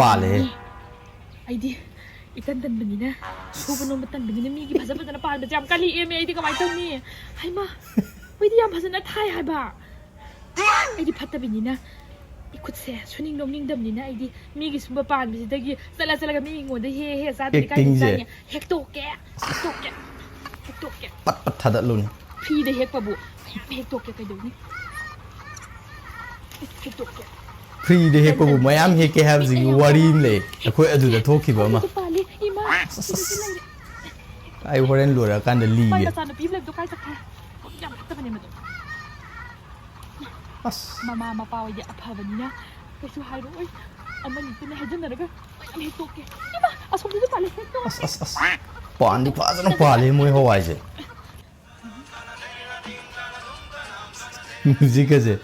पाले आइडी इतन तन बनिना सुबनो मतन बनिना मीगी फजा फजना पाल बजाम काली एम आइडी कमाई तौनी हाइमा वैदी याम फजना थाय हाइबा आइडी फत्ता बनिना इखुतसे सुनिंग नोमनिंग दमनिना आइडी मीगी सुबा पाल बजिदगी चला चला मी इंगोंद हे साद काई जाने हेक्टोके पट पट थादत लुन फ्री दे हेक्पबु हेक्टोके कइदोनी हेक्टोके फ्री दे हेक्पबु मयाम हेके हाब जि वारी ले अखोय अदुदा थोखिबा मा आई होरेन लोरा कांद लीगे पान पीब लेब दो काय सकथा याम फत्ता बने मदो अस मामा मपा वैदे अफबनिना कैसु हाइरो ओय अमनि पुने हजनरगा याम हेक्टोके इमा असोमदे पाले हेक्टो अस पानी फाजन पाले मोय हवाई से म्यूजिक से